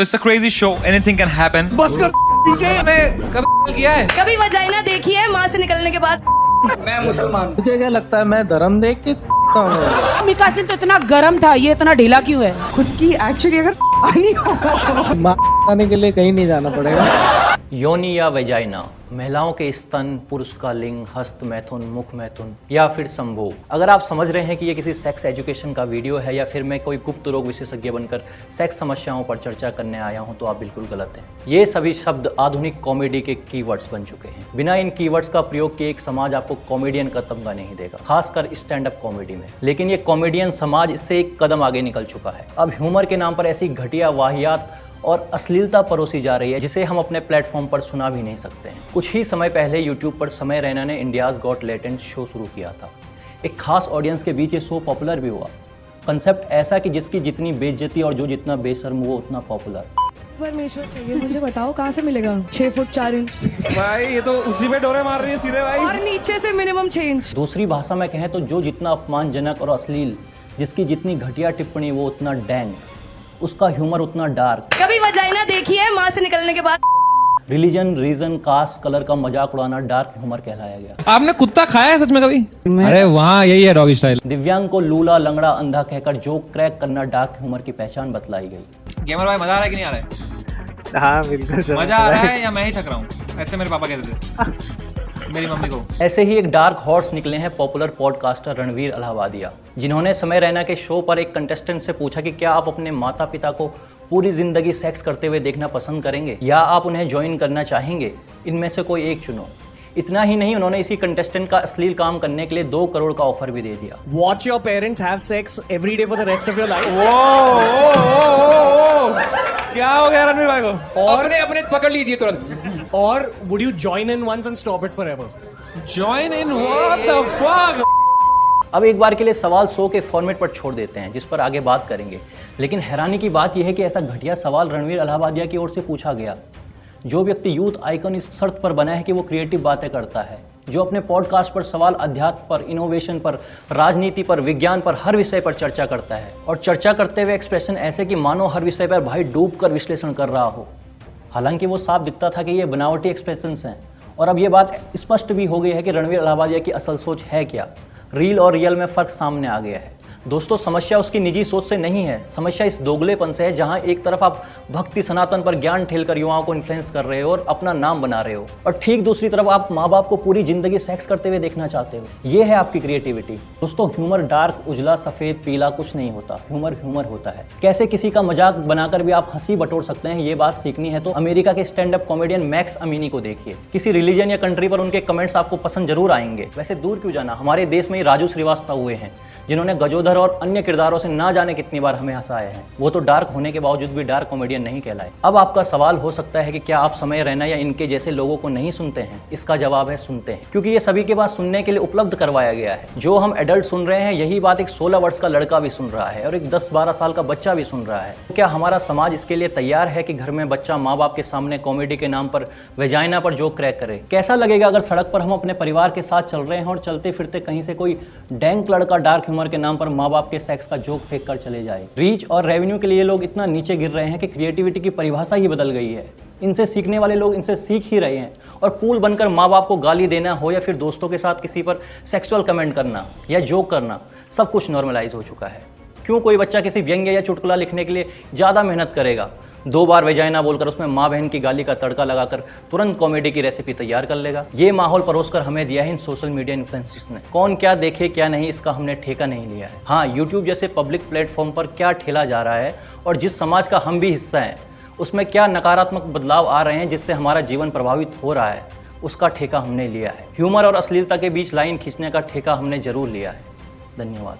It's a crazy show. Anything can happen. बस कर ठीक है। मैंने कभी किया है? कभी वजाइना देखी है माँ से निकलने के बाद? मैं मुसलमान। मुझे क्या लगता है मैं धर्म देख के मिका सिंह तो इतना गर्म था, ये इतना ढीला क्यों है? खुद की एक्चुअली अगर आनी हो मारने के लिए कहीं नहीं जाना पड़ेगा। योनि या वेजाइना, महिलाओं के स्तन, पुरुष का लिंग, हस्त मैथुन, मुख मैथुन या फिर संभोग। अगर आप समझ रहे हैं कि ये किसी सेक्स एजुकेशन का वीडियो है या फिर मैं कोई गुप्त रोग विशेषज्ञ बनकर सेक्स समस्याओं पर चर्चा करने आया हूं, तो आप बिल्कुल गलत हैं। ये सभी शब्द आधुनिक कॉमेडी के कीवर्ड्स बन चुके हैं। बिना इन कीवर्ड्स का प्रयोग किए एक समाज आपको कॉमेडियन का तमगा नहीं देगा, खासकर स्टैंड अप कॉमेडी में। लेकिन ये कॉमेडियन समाज इससे एक कदम आगे निकल चुका है। अब ह्यूमर के नाम पर ऐसी घटिया वाहियात और अश्लीलता परोसी जा रही है जिसे हम अपने प्लेटफॉर्म पर सुना भी नहीं सकते हैं। कुछ ही समय पहले यूट्यूब पर समय रैना ने इंडियाज़ गॉट टैलेंट शो शुरू किया था। एक खास ऑडियंस के बीच ये शो पॉपुलर भी हुआ। कंसेप्ट ऐसा कि जिसकी जितनी बेइज्जती और जो जितना बेशर्म वो उतना पॉपुलर। परमेश्वर चाहिए मुझे, बताओ कहाँ से मिलेगा 6 फुट 4 इंच भाई ये तो उसी पे डोरे मार रही है सीधे भाई। और नीचे से मिनिमम 6 इंच। दूसरी भाषा में कहें तो जो जितना अपमानजनक और अश्लील, जिसकी जितनी घटिया टिप्पणी वो उतना डैंग, उसका ह्यूमर उतना डार्क। कभी वजाइना देखी है माँ से निकलने के बाद? रिलीजन, रीजन, कास्ट, कलर का मजाक उड़ाना डार्क ह्यूमर कहलाया गया। आपने कुत्ता खाया है सच में कभी? अरे वहाँ यही है डॉगी स्टाइल। दिव्यांग को लूला, लंगड़ा, अंधा कहकर जोक क्रैक करना डार्क ह्यूमर की पहचान बतलाई गई। गेमर भाई मजा आ रहा है कि नहीं आ रहा है? हाँ बिल्कुल मजा आ रहा है या मैं ही थक रहा हूँ? ऐसे मेरे पापा कहते थे मेरी मम्मी को। ऐसे ही एक डार्क हॉर्स निकले हैं पॉपुलर पॉडकास्टर रणवीर अलाहाबादिया, जिन्होंने समय रैना के शो पर एक कंटेस्टेंट से पूछा कि क्या आप अपने माता पिता को पूरी जिंदगी सेक्स करते हुए देखना पसंद करेंगे या आप उन्हें ज्वाइन करना चाहेंगे, इनमें से कोई एक चुनो। इतना ही नहीं, उन्होंने इसी कंटेस्टेंट का अश्लील काम करने के लिए 2 करोड़ का ऑफर भी दे दिया। Watch your parents have sex every day for the rest of your life. क्या हो गया रणवीर भाई को? अपने अपने पकड़ लीजिए तुरंत। Or would you join in once and stop it forever? Join in what the fuck? अब एक बार के लिए सवाल शो के फॉर्मेट पर छोड़ देते हैं, जिस पर आगे बात करेंगे। लेकिन हैरानी की बात यह है कि ऐसा घटिया सवाल रणवीर अलाहाबादिया की ओर से पूछा गया। जो व्यक्ति यूथ आइकन इस शर्त पर बना है कि वो क्रिएटिव बातें करता है, जो अपने पॉडकास्ट पर सवाल अध्यात्म पर, इनोवेशन पर, राजनीति पर, विज्ञान पर, हर विषय पर चर्चा करता है, और चर्चा करते हुए एक्सप्रेशन ऐसे कि मानो हर विषय पर भाई डूब कर विश्लेषण कर रहा हो। हालांकि वो साफ दिखता था कि ये बनावटी एक्सप्रेशंस हैं, और अब ये बात स्पष्ट भी हो गई है कि रणवीर अलाहाबादिया की असल सोच है क्या। रील और रियल में फ़र्क सामने आ गया है। दोस्तों, समस्या उसकी निजी सोच से नहीं है, समस्या इस दोगलेपन से है, जहां एक तरफ आप भक्ति सनातन पर ज्ञान ठेलकर युवाओं को इन्फ्लुएंस कर रहे हो और अपना नाम बना रहे हो, और ठीक दूसरी तरफ आप माँ बाप को पूरी जिंदगी सेक्स करते हुए देखना चाहते हो। ये है आपकी क्रिएटिविटी। दोस्तों, ह्यूमर डार्क, उजला, सफेद, पीला कुछ नहीं होता। ह्यूमर ह्यूमर होता है। कैसे किसी का मजाक बनाकर भी आप हंसी बटोर सकते हैं, ये बात सीखनी है तो अमेरिका के stand up comedian Max Amini को देखिए। किसी रिलीजन या कंट्री पर उनके कमेंट्स आपको पसंद जरूर आएंगे। वैसे दूर क्यों जाना, हमारे देश में ही राजू श्रीवास्तव हुए हैं, जिन्होंने गजोधर और अन्य किरदारों से ना जाने कितनी बार हमें हंसाए हैं। वो तो डार्क होने के बावजूद भी डार्क कॉमेडियन नहीं कहलाए। अब आपका सवाल हो सकता है कि क्या आप समय रैना या इनके जैसे लोगों को नहीं सुनते हैं? इसका जवाब है सुनते हैं, क्योंकि ये सभी के पास सुनने के लिए उपलब्ध करवाया गया है। जो हम एडल्ट सुन रहे हैं, यही बात एक 16 वर्ष का लड़का भी सुन रहा है और एक 10-12 साल का बच्चा भी सुन रहा है। क्या हमारा समाज इसके लिए तैयार है कि घर में बच्चा माँ बाप के सामने कॉमेडी के नाम पर वेजाइना पर जोक क्रैक करे? कैसा लगेगा अगर सड़क पर हम अपने परिवार के साथ चल रहे हैं और चलते फिरते कहीं से कोई डैंक लड़का डार्क ह्यूमर के नाम पर माँ बाप के सेक्स का जोक फेंक कर चले जाए? रीच और रेवेन्यू के लिए लोग इतना नीचे गिर रहे हैं कि क्रिएटिविटी की परिभाषा ही बदल गई है। इनसे सीखने वाले लोग इनसे सीख ही रहे हैं, और कूल बनकर माँ बाप को गाली देना हो या फिर दोस्तों के साथ किसी पर सेक्सुअल कमेंट करना या जोक करना, सब कुछ नॉर्मलाइज हो चुका है। क्यों कोई बच्चा किसी व्यंग्य या चुटकुला लिखने के लिए ज़्यादा मेहनत करेगा, 2 बार वेजाइना बोलकर उसमें माँ बहन की गाली का तड़का लगाकर तुरंत कॉमेडी की रेसिपी तैयार कर लेगा? ये माहौल परोसकर हमें दिया है इन सोशल मीडिया इन्फ्लुएंसर्स ने। कौन क्या देखे क्या नहीं, इसका हमने ठेका नहीं लिया है। हाँ, यूट्यूब जैसे पब्लिक प्लेटफॉर्म पर क्या ठेला जा रहा है और जिस समाज का हम भी हिस्सा हैं, उसमें क्या नकारात्मक बदलाव आ रहे हैं जिससे हमारा जीवन प्रभावित हो रहा है, उसका ठेका हमने लिया है। ह्यूमर और अश्लीलता के बीच लाइन खींचने का ठेका हमने जरूर लिया है। धन्यवाद।